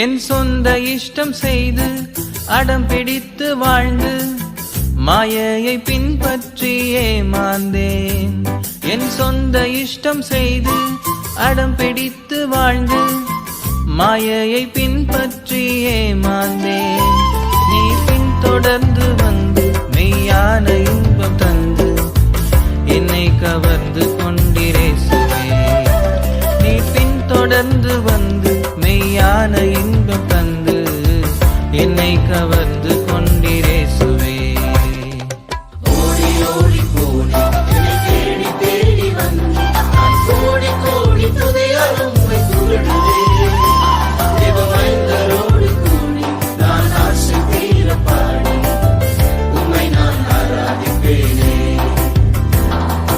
என் சொந்த இஷ்டம் செய்து அடம் பிடித்து வாழ்ந்து மாயையை பின்பற்றி ஏமாந்தேன். என் சொந்த இஷ்டம் செய்து அடம் பிடித்து வாழ்ந்து மாயையை பின்பற்றி ஏமாந்தேன். நீ பின்தொடர்ந்து வந்து மெய்யான இன்பம் தந்து என்னை கவர்ந்து கொண்டிரேசுவே. நீ பின்தொடர்ந்து வந்து மெய்யான இன்பம் தந்து என்னை கவர்ந்து கொண்டிரேசுவே. ஓடி ஓடி போடி என்னை தேடி தேடி வந்து நான் கோடி கோடி துதியாலும் துரடுவே. தேவமைந்தரோடு கூடி நான் ஆசை தீர பாடி உம்மை நான் ஆராதிப்பேனே.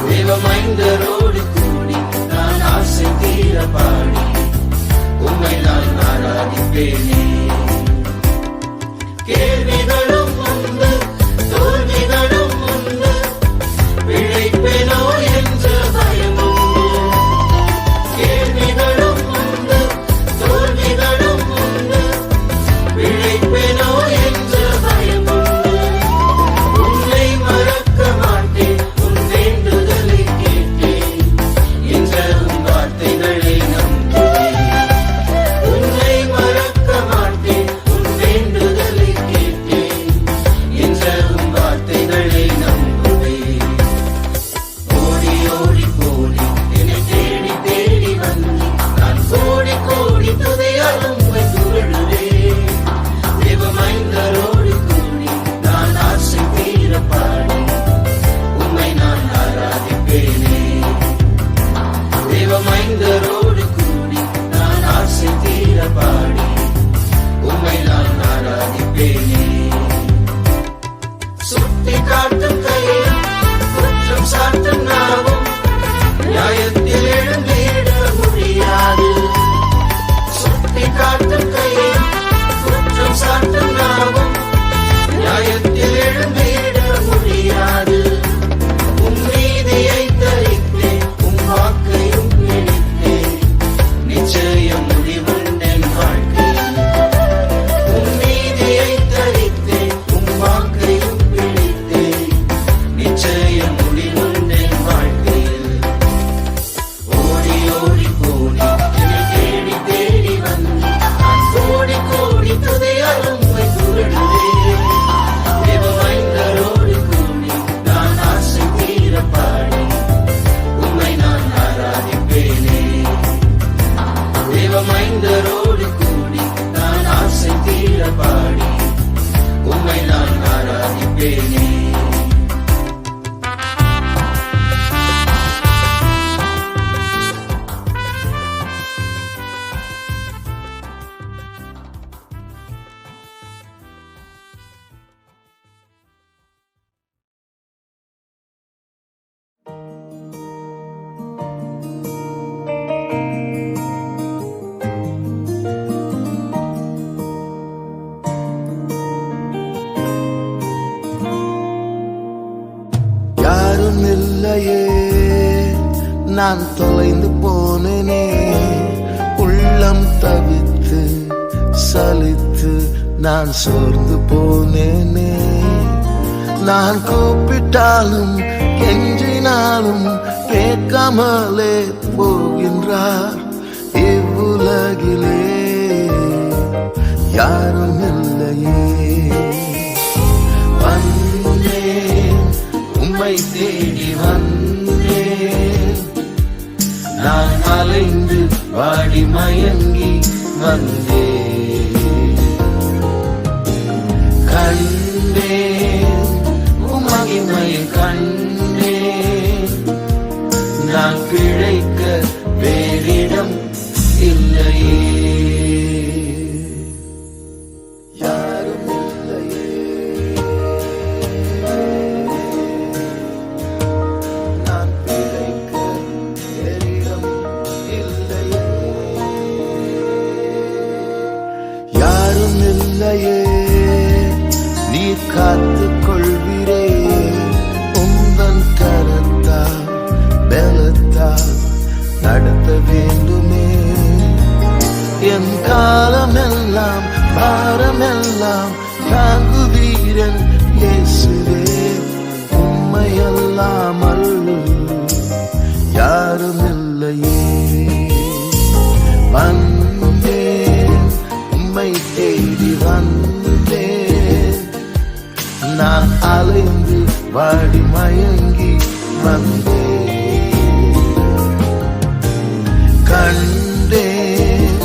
தேவமைந்தரோடு கூடி நான் ஆசை தீர பாடி உம்மை நான் ஆராதிப்பேனே. கேள்விகளும் உண்டு தோல்விகளும் உண்டு பிழைப்பேனோ என்ற பயம் உண்டு. கேள்விகளும் உண்டு தோல்விகளும் உண்டு பிழைப்பேனோ என்ற பயம் உண்டு. உன்னை மறக்க மாட்டேன் உன் வேண்டுதலை கேட்டேன் என்ற உன் வார்த்தைகளை நம்புவேன். உன்னை மறக்க மாட்டேன் உன் வேண்டுதலை கேட்டேன் என்ற உன் வார்த்தைகளை நம்புவேன். ஓடி ஓடி போடி என்னை தேடி தேடி வந்து நான் கோடி கோடி துதியாலும் துரடுவேன். தேவமைந்தரோடு கூடி நான் ஆசை தீர பாடி உம்மை நான் ஆராதிப்பேனே. தேவமைந்தரோடு கூடி நான் ஆசை தீர பாடி உம்மை நான் ஆராதிப்பேனே. சுட்டி காட்டும் கையில் குற்றம் சாட்டும் நாவும் நியாயத்தில் எழுந்திட முடியாது. சுட்டி காட்டும் கையில் குற்றம் சாட்டும் நாவும் நியாயத்தில் எழுந்திட முடியாது. உம் நீதியை தரித்தேன் உம் வாக்கையும் பிடித்தேன் நிச்சயம் முடிவுண்டேன் வாழ்க்கையில். உம் நீதியை தரித்தேன் உம் வாக்கையும் பிடித்தேன் நிச்சயம் முடிவுண்டேன் வாழ்க்கையில். ஓடி ஓடி போடி என்னை தேடி தேடி வந்து நான் கோடி கோடி துதியாலும் துரடுவேன். தேவமைந்தரோடு கூடி நான் ஆசை தீர பாடி உம்மை நான் ஆராதிப்பேனே. தேவமைந்தரோடு கூடி நான் ஆசை தீர பாடி உம்மை நான் ஆராதிப்பேனே. யாரும் இல்லையே நான் தொலைந்து போனேனே. உள்ளம் தவித்து சலித்து நான் சோர்ந்து போனேனே. நான் கூப்பிட்டாலும் கெஞ்சினாலும் கேட்காமலே போகின்றார் இவ்வுலகிலே. யாரும் இல்லையே வந்தேன் உம்மை தேடி வந்தேன். நான் அலைந்து வாடி மயங்கி வந்தேன். கண்டேன் உம் மகிமையை கண்டேன். நான் பிழைக்க வேறிடம் இல்லையே. யாரும் இல்லையே நான் பிழைக்க வேறிடம் இல்லையே. யாரும் இல்லையே நீர் காத்துக் கொள்வீரே. உந்தன் கரத்தால் பலத்தால் நடத்த வேண்டுமே. என் காலமெல்லாம் எல்லாம் பாரமெல்லாம் தாங்குவீரன் இயேசுவே. உம்மையல்லாமல் யாரும் இல்லையே. வந்தேன், உம்மை தேடி வந்தேன். நான் அலைந்து வாடி மயங்கி வந்தேன். கண்டேன்,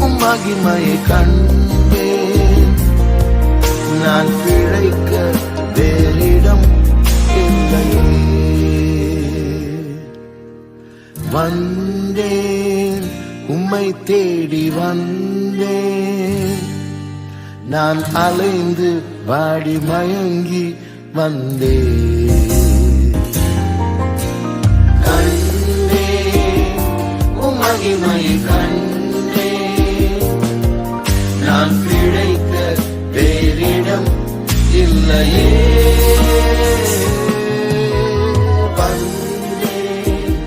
உம் மகிமையை கண்டேன். நான் பிழைக்க வேறிடம் இல்லையே. வந்தேன், உம்மை தேடி வந்தேன். நான் அலைந்து வாடி மயங்கி வந்தேன். கண்டேன், உம் மகிமையை கண்டேன். நான் பிழைக்க வேறிடம் இல்லையே. வந்தேன்,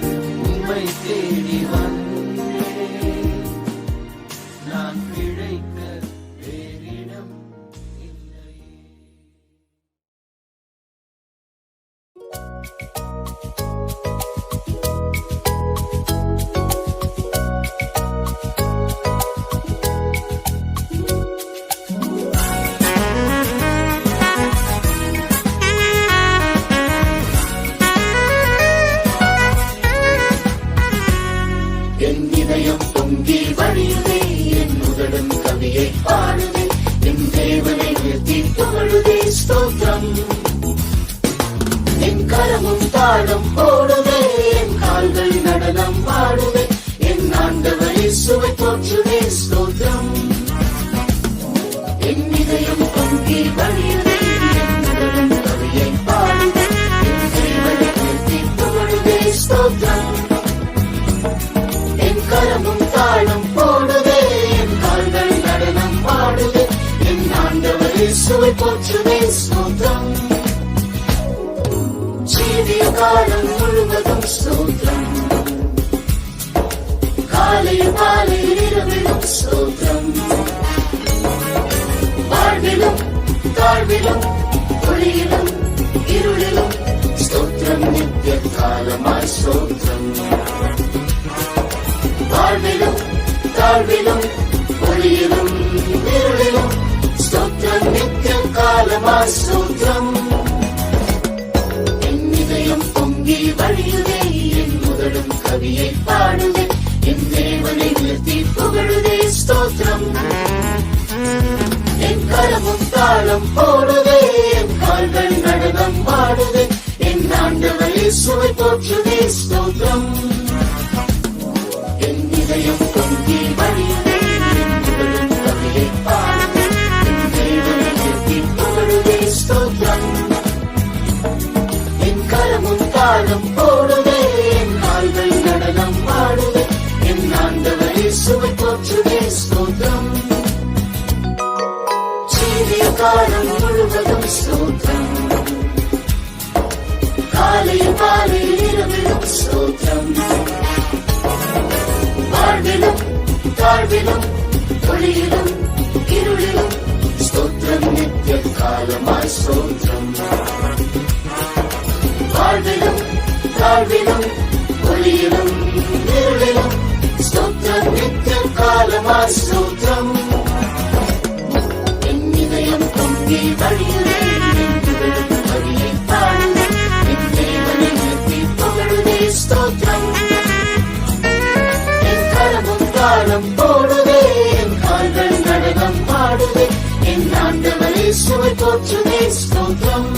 உம்மை தேடி வந்தேன். நான் பிழைக்க வேறிடம் இல்லையே. என் இதயம் பொங்கி வழியுதே, என் உதடும் கவியை பாடுதே, என் தேவனை உயர்த்தி புகழுதே ஸ்தோத்திரம். என் கரமும் தாளம் போடுதே, என் கால்கள் நடனம் பாடுதே, என் ஆண்டவர் இயேசுவை போற்றுதே ஸ்தோத்திரம். என் இதயம் பொங்கி வழியுதே, என் உதடும் கவியை பாடுதே, என் தேவனை உயர்த்தி புகழுதே ஸ்தோத்திரம். என் கரமும் தாளம் போடுதே, என் கால்கள் நடனம் பாடுதே, என் ஆண்டவர் இயேசுவை போற்றுதே ஸ்தோத்திரம். ஜீவிய காலம் முழுவதும் ஸ்தோத்திரம். காலையில் மாலையில் இரவிலும் ஸ்தோத்திரம். வாழ்விலும் தாழ்விலும் ஒளியிலும் இருளிலும் ஸ்தோத்திரம். நித்திய காலமாய் ஸ்தோத்திரம். வாழ்விலும் தாழ்விலும் ஒளியிலும் இருளிலும் ஸ்தோத்திரம். நித்திய காலமாய் ஸ்தோத்திரம். என் இதயம் பொங்கி வழியுதே, என் உதடும் கவியை பாடுதே, என் தேவனை உயர்த்தி புகழுதே ஸ்தோத்திரம். என் கரமும் தாளம் போடுதே, என் கால்கள் நடனம் பாடுதே, என் ஆண்டவர் இயேசுவை போற்றுதே ஸ்தோத்திரம். என் இதயம் பொங்கி வழியுதே, என் உதடும் கவியை பாடுதே, என் தேவனை உயர்த்தி புகழுதே ஸ்தோத்திரம். என் கரமும் தாளம் போடுதே, என் கால்கள் நடனம் பாடுதே, என் ஆண்டவர் இயேசுவை போற்றுதே ஸ்தோத்திரம். ஜீவிய காலம் முழுவதும் ஸ்தோத்திரம். காலையில் மாலையில் இரவிலும் ஸ்தோத்திரம். வாழ்விலும் தாழ்விலும் ஒளியிலும் இருளிலும் ஸ்தோத்திரம். நித்திய காலமாய் ஸ்தோத்திரம். வாழ்விலும் தாழ்விலும் ஒளியிலும் இருளிலும் ஸ்தோத்திரம். நித்திய காலமாய் ஸ்தோத்திரம். என் இதயம் பொங்கி வழியுதே, என் உதடும் கவியை பாடுதே, என் தேவனை உயர்த்தி புகழுதே ஸ்தோத்திரம். என் கரமும் தாளம் போடுதே, என் கால்கள் நடனம் பாடுதே, என் ஆண்டவர் இயேசுவை போற்றுதே ஸ்தோத்திரம்.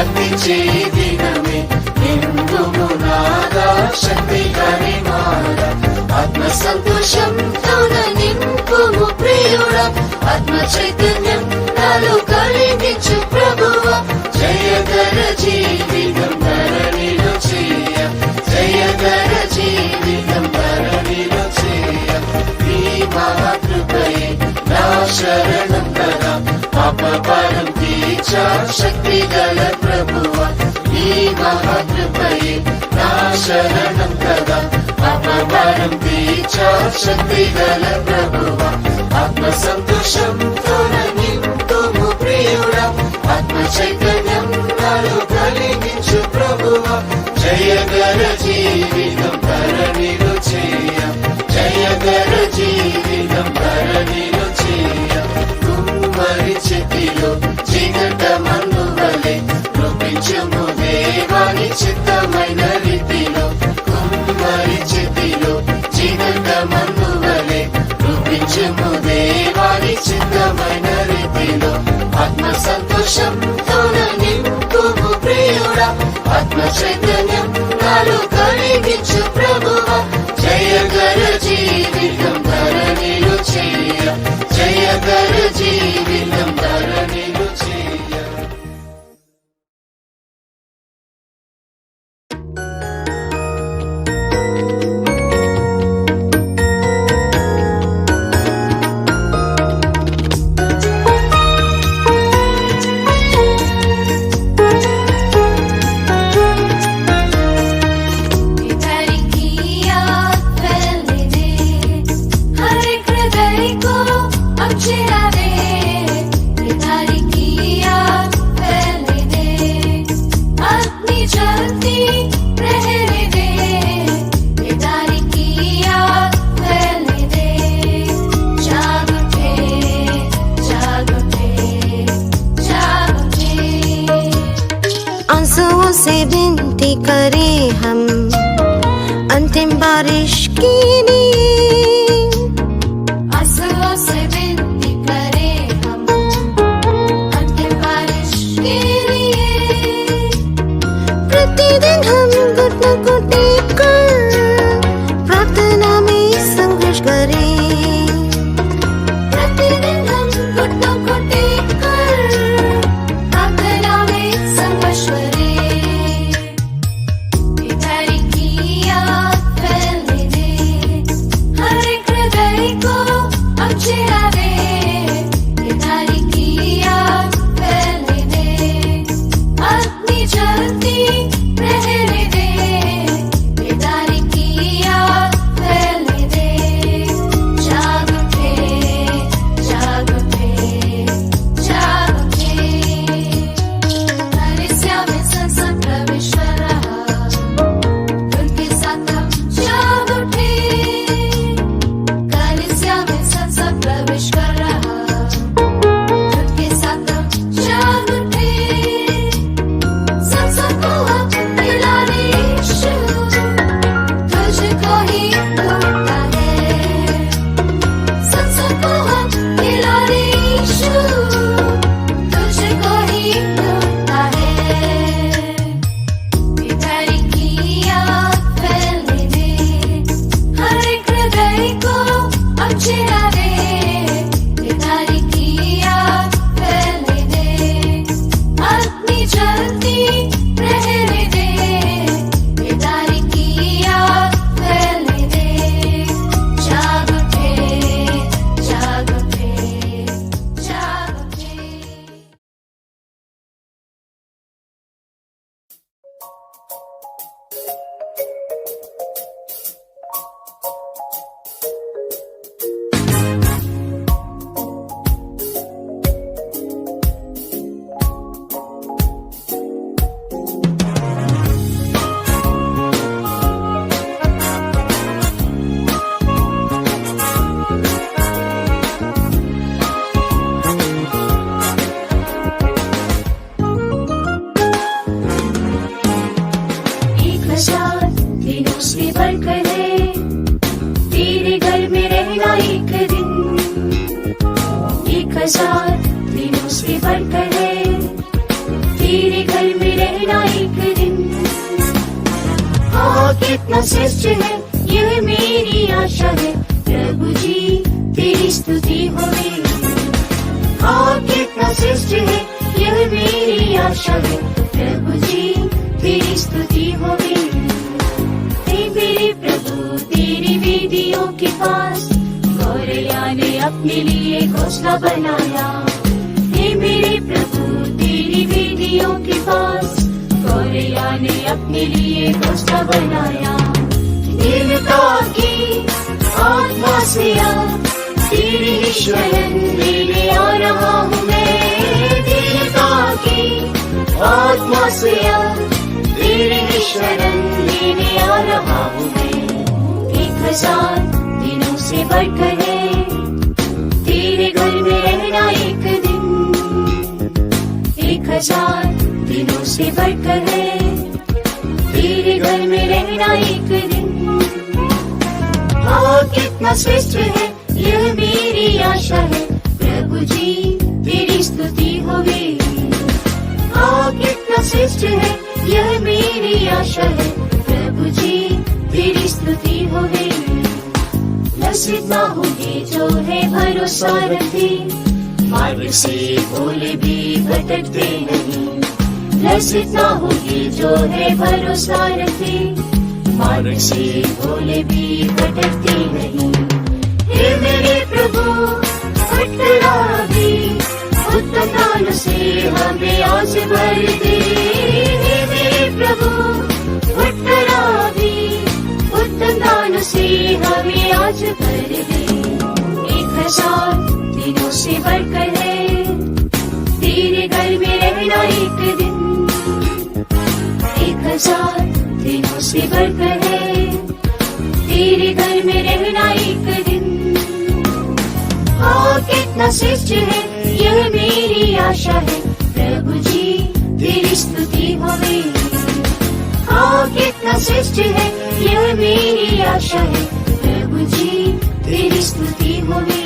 శక్తించే దినమే నిండుము నాదా శక్తి గరిమాల ఆత్మ సంతోషంతో నింపుము ప్రియుడా ఆత్మ చైతన్యం నాలో కలిగించు ప్రభువా జయకర జీవితం ధరణిలో చేయ జయకర జీవితం ధరణిలో చేయ నీ మహాకృపయే నా శరణం కదా పాపభారం తీర్చా శక్తి గల ప్రభువా నీ మహాకృపయే నా శరణం కదా పాపభారం తీర్చా శక్తి గల ప్రభువా ఆత్మ సంతోషంతో నింపుము ప్రియుడా ఆత్మ చైతన్యం నాలో కలిగించు ప్రభువా జయకర జీవితం ధరణిలో చేయ జయకర జీవితం ధరణిలో చేయ కుమ్మరి చేతిలో జిగట మన్నువలే రూపించుము దేవాని చిత్తమైన రీతిలో కుమ్మరి చేతిలో జిగట మన్నువలే రూపించుము దేవాని చిత్తమైన రీతిలో ఆత్మ సంతోషంతో నింపుము ప్రియుడా ఆత్మ చైతన్యం నాలో కలిగించు ప్రభువా జయకర జీవితం ధరణిలో చేయ జయకర జీవితం ధరణిలో చేయ से विनती करें हम अंतिम बारिश के लिए आंसुओं से विनती करें हम अंतिम बारिश के लिए प्रतिदिन हम घुटनों को टेक कर प्रार्थना में संघर्ष करें प्रतिदिन हम घुटनों को टेक कर प्रार्थना में संघर्ष करें हजार दिनों से बढ़कर है तेरे घर में रहना एक दिन। हाँ कितना श्रेष्ठ है यह मेरी आशा है, प्रभु जी तेरी स्तुति होवे। हाँ कितना श्रेष्ठ है यह मेरी आशा है, प्रभु जी तेरी स्तुति होवे। हे मेरे प्रभु तेरी वेदियों के पास गौरैया ने अपने लिए घोंसला बनाया। हे मेरे प्रभु तेरी वेदियों के पास गौरैया ने अपने लिए घोंसला बनाया। दीनता की आत्मा से आ तेरी ही शरण लेने आ रहा हूँ मैं। दीनता की आत्मा से आ तेरी ही शरण लेने आ रहा हूँ मैं। 1000 दिनों से बढ़कर है तेरे घर में रहना एक दिन। 1000 दिनों से बढ़कर है तेरे घर में रहना एक दिन। हाँ कितना श्रेष्ठ है यह मेरी आशा है, प्रभु जी तेरी स्तुति होवे। हाँ कितना श्रेष्ठ है यह मेरी आशा है, प्रभु जी तेरी स्तुति होवे। लसित ना होंगे जो है भरोसा रखे, मार्ग से भोले भी भटकते नहीं। लसित ना होंगे जो है भरोसा रखे, मार्ग से भोले भी भटकते नहीं। हे मेरे प्रभु भटका भी उत्तम दान से हमें आज भर दे। हे मेरे प्रभु भटका भी उत्तम दान से हमें आज भर दे। 1000 दिनों से बढ़कर है तेरे घर में रहना एक दिन। 1000 दिनों से बढ़कर है तेरे घर में रहना एक दिन। हाँ कितना श्रेष्ठ है यह मेरी आशा है, प्रभु जी तेरी स्तुति होवे। हाँ कितना श्रेष्ठ है यह मेरी आशा है, प्रभु जी तेरी स्तुति होवे।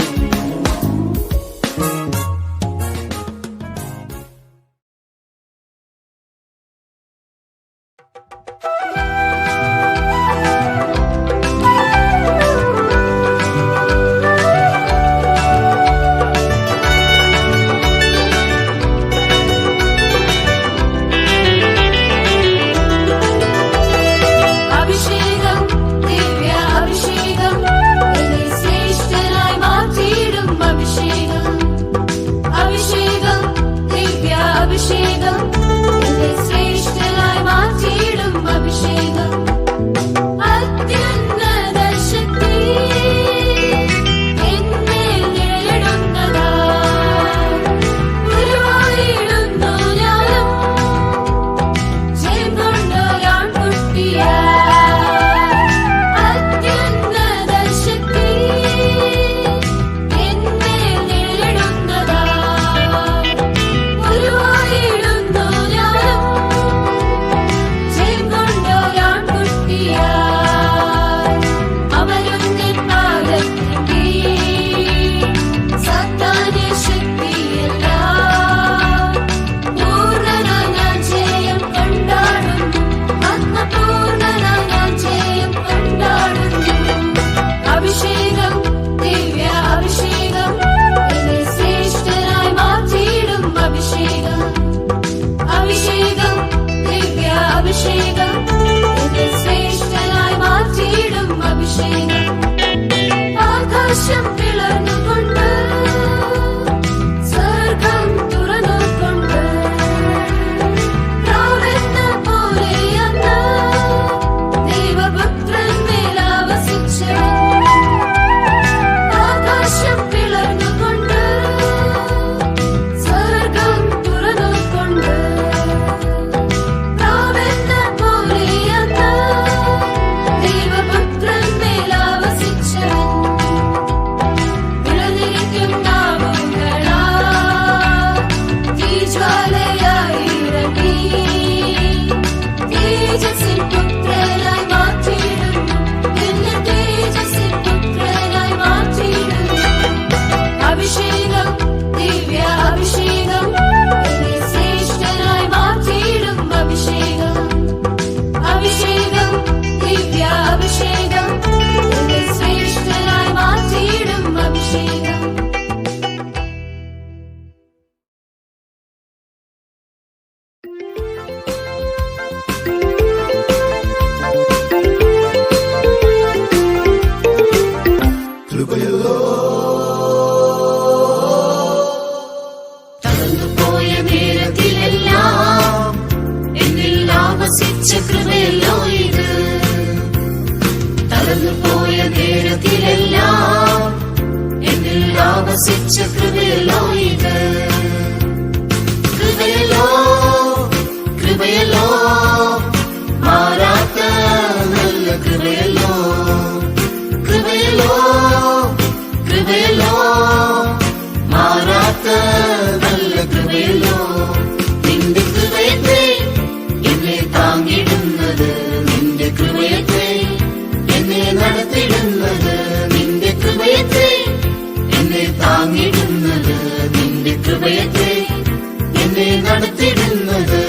വെച്ച കൃപയല്ലോ ഇത്. കൃപയല്ലോ കൃപയല്ലോ മാറാത്ത നല്ല കൃപയല്ലോ. കൃപയല്ലോ കൃപയല്ലോ മാറാത്ത നല്ല കൃപയല്ലോ. നിന്റെ കൃപയത്തെ എന്നെ താങ്ങിടുന്നത്, നിന്റെ കൃപയത്തെ എന്നെ നടത്തിടുന്നത്, നിന്റെ കൃപയത്തെ എന്നെ താങ്ങിടുന്നത്, നിന്റെ കൃപയത്തെ എന്നെ നടത്തിടുന്നത്.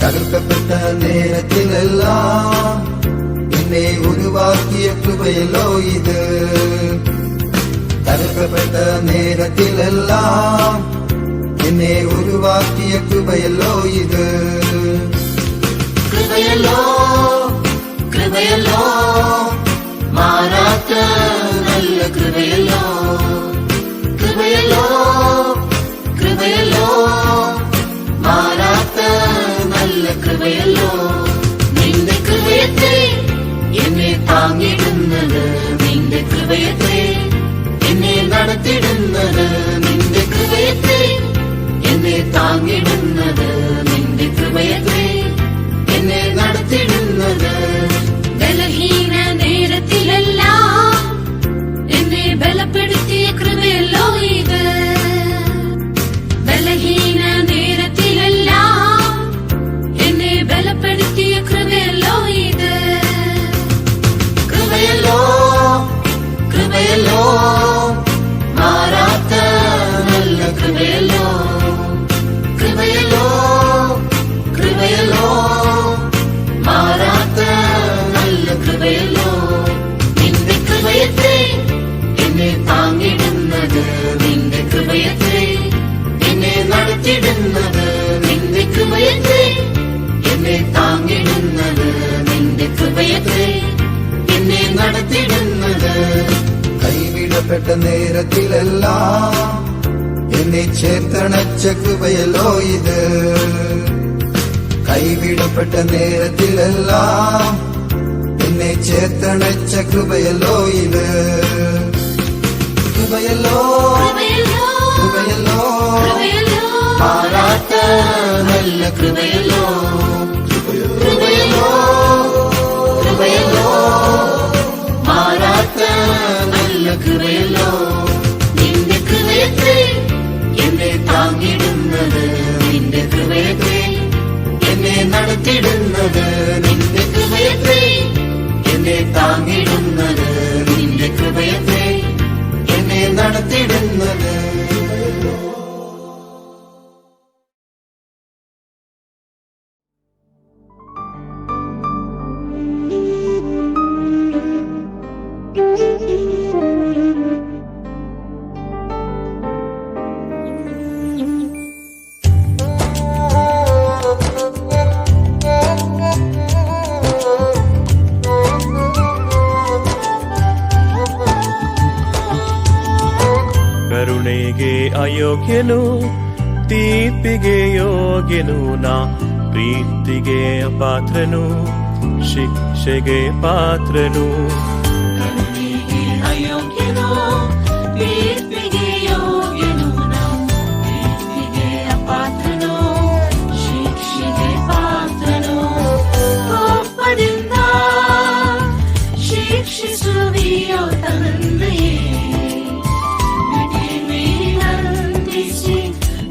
തകർക്കപ്പെട്ട നേരത്തിലെല്ലാം എന്നെ ഉരുവാക്കിയ കൃപയല്ലോ ഇത്. തകർക്കപ്പെട്ട നേരത്തിലെല്ലാം എന്നെ ഉരുവാക്കിയ കൃപയല്ലോ ഇത്. കൃപയല്ലോ കൃപയല്ലോ മാറാത്ത നല്ല കൃപയല്ലോ. കൃപയല്ലോ കൃപയല്ലോ മാറാത്ത നല്ല കൃപയല്ലോ. നിന്റെ കൃപയത്തെ എന്നെ താങ്ങിടുന്നത്, നിന്റെ കൃപയത്തെ എന്നെ നടത്തിടുന്നത്, നിന്റെ കൃപയത്തെ എന്നെ താങ്ങിടുന്നത്, നിന്റെ കൃപയത്തെ എന്നെ നടത്തിടുന്നത്. ബലഹീന നേരത്തിലെല്ലാം എന്നെ ബലപ്പെടുത്തിയ കൃപയല്ലോ ഇത്. ബലഹീന നേരത്തിലെല്ലാം എന്നെ ബലപ്പെടുത്തിയ കൃപയല്ലോ ഇത്. കൃപയല്ലോ കൃപയല്ലോ മാറാത്ത നല്ല കൃപയല്ലോ. കൃപയല്ലോ കൃപയല്ലോ മാറാത്ത നല്ല കൃപയല്ലോ. നിന്റെ കൃപയത്തെ എന്നെ താങ്ങിടുന്നത്, നിന്റെ കൃപയത്തെ എന്നെ നടത്തിടുന്നത്, നിന്റെ കൃപയത്തെ എന്നെ താങ്ങിടുന്നത്, നിന്റെ കൃപയത്തെ എന്നെ നടത്തിടുന്നത്. കൈവിടപ്പെട്ട നേരത്തിലെല്ലാം എന്നെ ചേർത്തണച്ച കൃപയല്ലോ ഇത്. കൈവിടപ്പെട്ട നേരത്തിലെല്ലാം എന്നെ ചേർത്തണച്ച കൃപയല്ലോ ഇത്. കൃപയല്ലോ കൃപയല്ലോ മാറാത്ത നല്ല കൃപയല്ലോ. കൃപയല്ലോ കൃപയല്ലോ മാറാത്ത നല്ല കൃപയല്ലോ. നിന്റെ കൃപയത്തെ എന്നെ താങ്ങിടുന്നത്, നിന്റെ കൃപയത്തെ എന്നെ നടത്തിടുന്നത്, നിന്റെ കൃപയത്തെ എന്നെ താങ്ങിടുന്നത്, നിന്റെ കൃപയത്തെ എന്നെ നടത്തിടുന്നത്. ಕರುಣೆಗೆ ಅಯೋಗ್ಯನು, ತೀರ್ಪಿಗೆ ಯೋಗ್ಯನು, ನಾ ಪ್ರೀತಿಗೆ ಅಪಾತ್ರನು, ಶಿಕ್ಷೆಗೆ ಪಾತ್ರನು. ಕರುಣೆಗೆ ಅಯೋಗ್ಯನು, ತೀರ್ಪಿಗೆ ಯೋಗ್ಯನು, ನಾ ಪ್ರೀತಿಗೆ ಅಪಾತ್ರನು, ಶಿಕ್ಷೆಗೆ ಪಾತ್ರನು. ಕೋಪದಿಂದ ಶಿಕ್ಷಿಸುವಿಯೋ ತಂದೆಯೇ,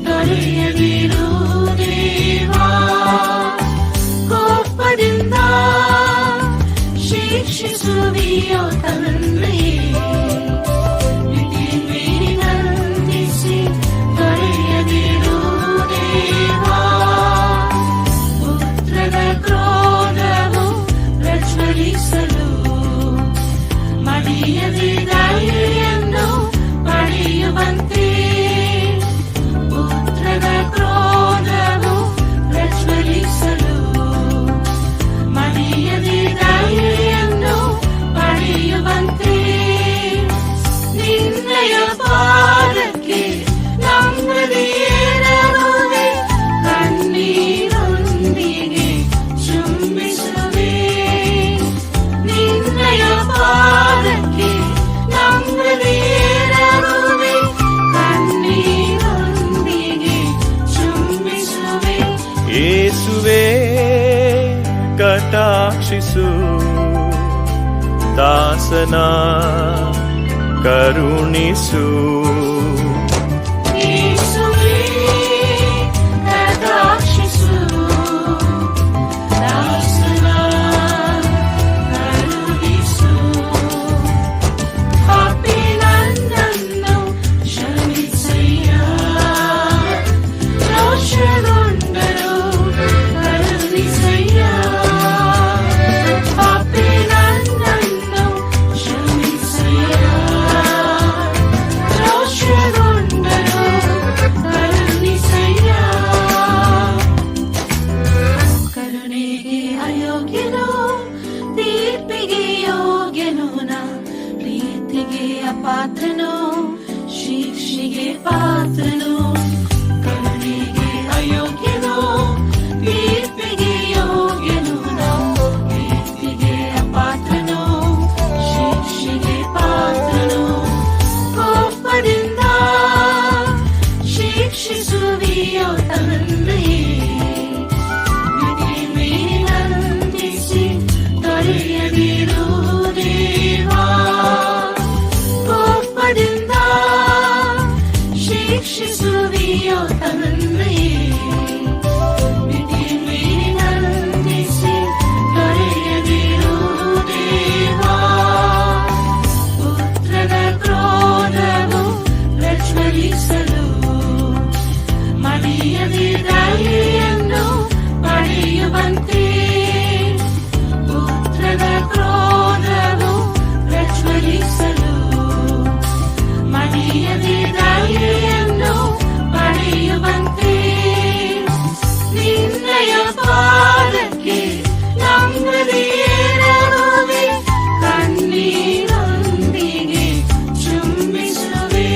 ದೊರೆಯದಿರು ದೇವಾ. ಕೋಪದಿಂದ ಶಿಕ್ಷಿಸುವಿಯೋ ಯೇಸುವೆ ಕಟಾಕ್ಷಿಸು ದಾಸನ ಕರುಣಿಸು ಯೇಸುವೇ ಕಟಾಕ್ಷಿಸು ದಾಸನ ಕರುಣಿಸು ಪಾಪಿ ನನ್ನನ್ನು ಕ್ಷಮಿಸಯ್ಯ ರೋಷಗೊಂಡರು ಕರುಣಿಸಯ್ಯ ಪಾಪಿ ನನ್ನನ್ನು ಕ್ಷಮಿಸಯ್ಯ ರೋಷಗೊಂಡರು ಕರುಣಿಸಯ್ಯ ಕರುಣೆಗೆ ಅಯೋಗ್ಯನು ತೀರ್ಪಿಗೆ ಯೋಗ್ಯನು ನಾ ಪ್ರೀತಿಗೆ ಅಪಾತ್ರನು ಶಿಕ್ಷೆಗೆ ಪಾತ್ರನು ಕರುಣೆಗೆ ಅಯೋಗ್ಯನು ತೀರ್ಪಿಗೆ ಯೋಗ್ಯನು ನಾ ಪ್ರೀತಿಗೆ ಅಪಾತ್ರನು ಶಿಕ್ಷೆಗೆ ಪಾತ್ರನು ಕೋಪದಿಂದ ಶಿಕ್ಷಿಸುವಿಯೋ ತಂದೆಯೇ ವಿಧಿಮೇಲಂದಿಸಿ ತೊರೆಯದಿರು ದೇವಾ ಕೋಪದಿಂದ ಶಿಕ್ಷಿಸುವಿಯೋ ತಂದೆಯೇ ವಿಧಿಮೇಲಂದಿಸಿ ತೊರೆಯದಿರು ದೇವಾ ಪುತ್ರನ ಕ್ರೋಧವು ಪ್ರಜ್ವಲಿಸಲು ಮಡಿಯದೆ ದಯೆಯನ್ನು ಪಡೆಯುವಂತೆ ಪುತ್ರನ ಕ್ರೋಧವು ಪ್ರಜ್ವಲಿಸಲು ಮಡಿಯದೆ ದಯೆಯನ್ನು ಪಡೆಯುವಂತೆ ನಿನ್ನಯ ಪಾದಕ್ಕೆ ನಮ್ಮದೇರನುವೆ ಕಣ್ಣೀರೊಂದಿಗೆ ಚುಂಬಿಸುವೆ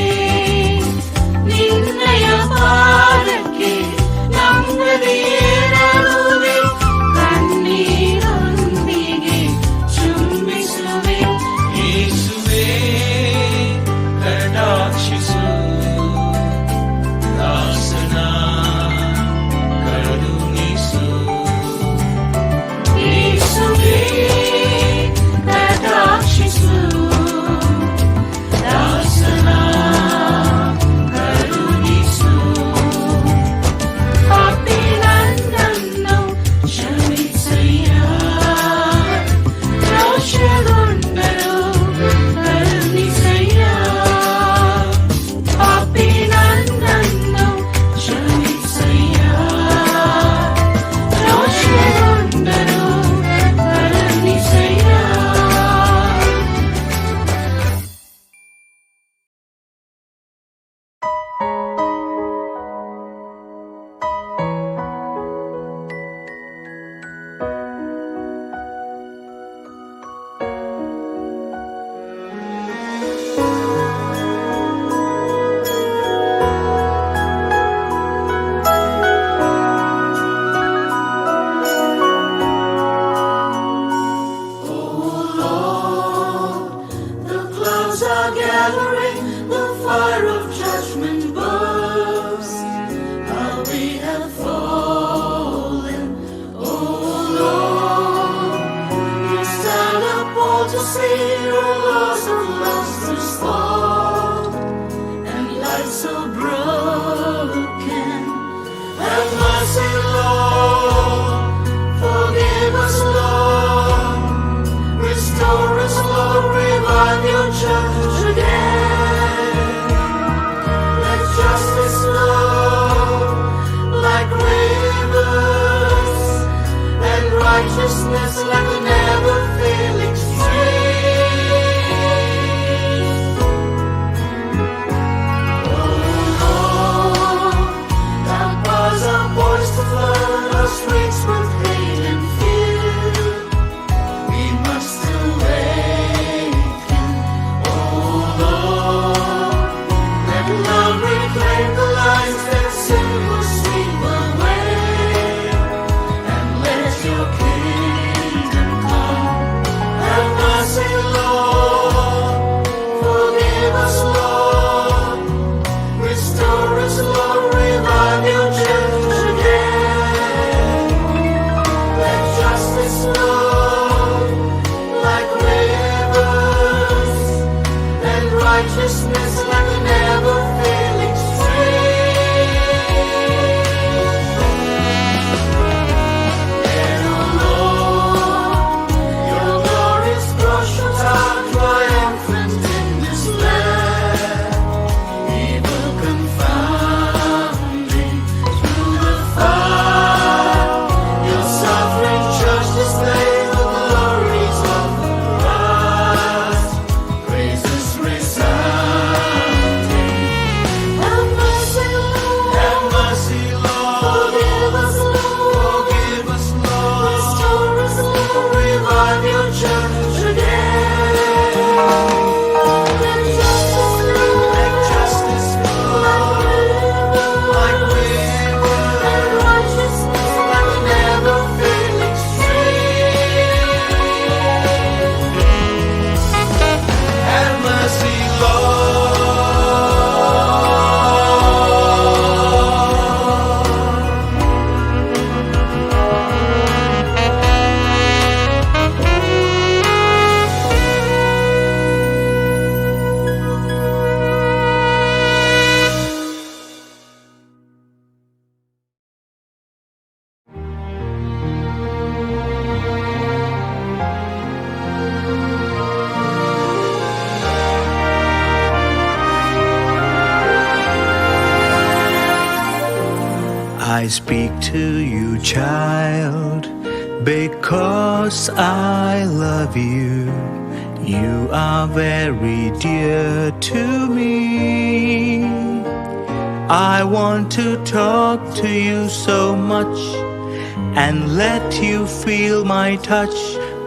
ನಿನ್ನಯ ಪಾದಕ್ಕೆ ನಮ್ಮದೇರನುವೆ ಕಣ್ಣೀರೊಂದಿಗೆ ಚುಂಬಿಸುವೆ ಯೇಸುವೇ ಕಟಾಕ್ಷಿಸು ದಾಸನ ಕರುಣಿಸು ಯೇಸುವೇ ಕಟಾಕ್ಷಿಸು ದಾಸನ ಕರುಣಿಸು ಪಾಪಿ ನನ್ನನ್ನು ಕ್ಷಮಿಸಯ್ಯ ರೋಷಗೊಂಡರು ಕರುಣಿಸಯ್ಯ ಪಾಪಿ ನನ್ನನ್ನು ಕ್ಷಮಿಸಯ್ಯ ರೋಷಗೊಂಡರು ಕರುಣಿಸಯ್ಯ The clouds are gathering, the fire of judgment burns. How we have fallen, oh Lord. You stand upon to see your lost and lost restored, and life so broken. Have mercy, Lord. Forgive us, Lord. Restore us, Lord, revive your church again. Let justice flow like rivers, and righteousness like a never-failing stream. Oh Lord, thou pours our voice to flood our streets with hate and fear. We must awaken, oh Lord. Let love reclaim the lives that sin will sweep away. And let your kingdom come. Have mercy, Lord. Forgive us, Lord. Restore us, Lord. Revive your church again. I speak to you, child, because I love you. You are very dear to me. I want to talk to you so much and let you feel my touch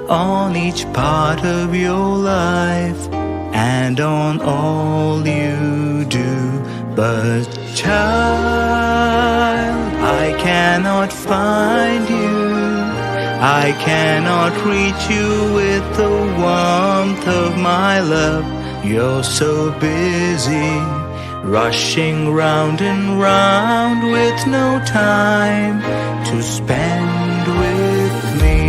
on each part of your life and on all you do. But child, I cannot find you. I cannot reach you with the warmth of my love. You're so busy, rushing round and round with no time to spend with me.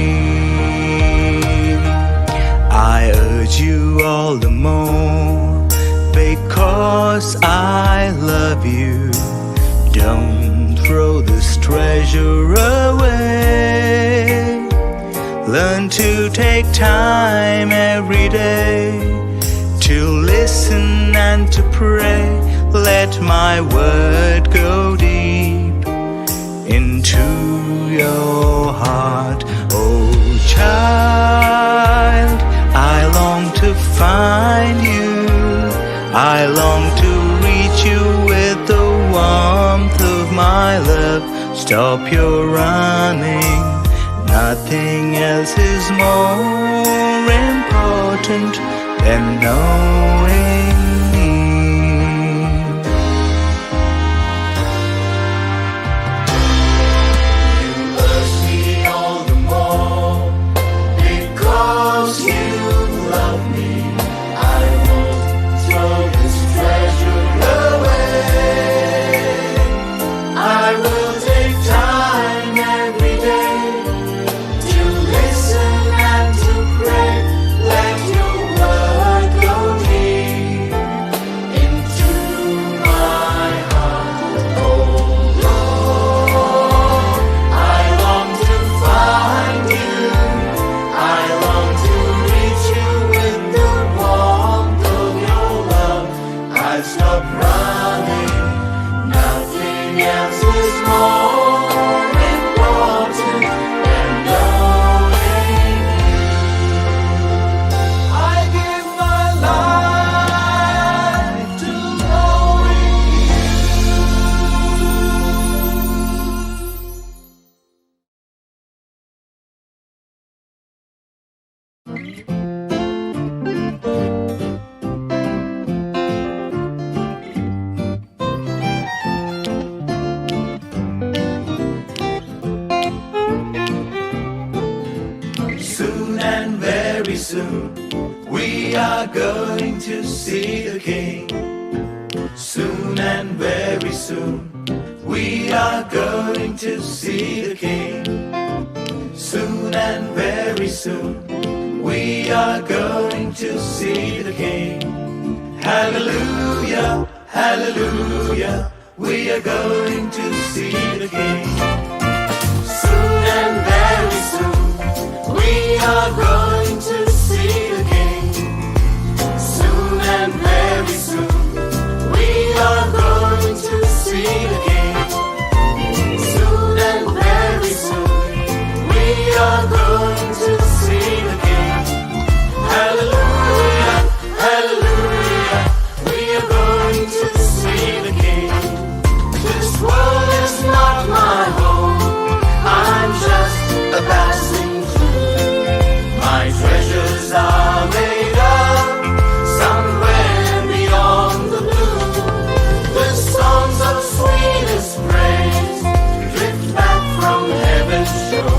I urge you all the more because I love you. Don't throw this treasure away. Learn to take time every day to listen and to pray. Let my word go deep into your heart. Oh child, I long to find you. I long to reach you with the warmth of my love. Stop your running. Nothing else is more important than knowing me. You urge me all the more because you love me. I won't throw this treasure away. I will take time every day to listen and to pray. Let your word go deep into my heart. Oh Lord, I long to find you. I long to reach you with the warmth of your love. I've stopped running. Nothing else is more important than knowing you. I give my life to knowing you. Soon and very soon, we are going to see the King. Soon and very soon, we are going to see the King. Soon and very soon, we are going to see the King. Hallelujah, hallelujah, we are going to see the King. Soon and very soon, we are going to see the King. Soon and very soon, we are going to see the King. Soon and very soon, we are going to see the King. Hallelujah, hallelujah, we are going to see the King. This world is not my home. I'm just a passing through. My treasures are laid up somewhere beyond the blue. The songs of sweetest praise drift back from heaven's shore.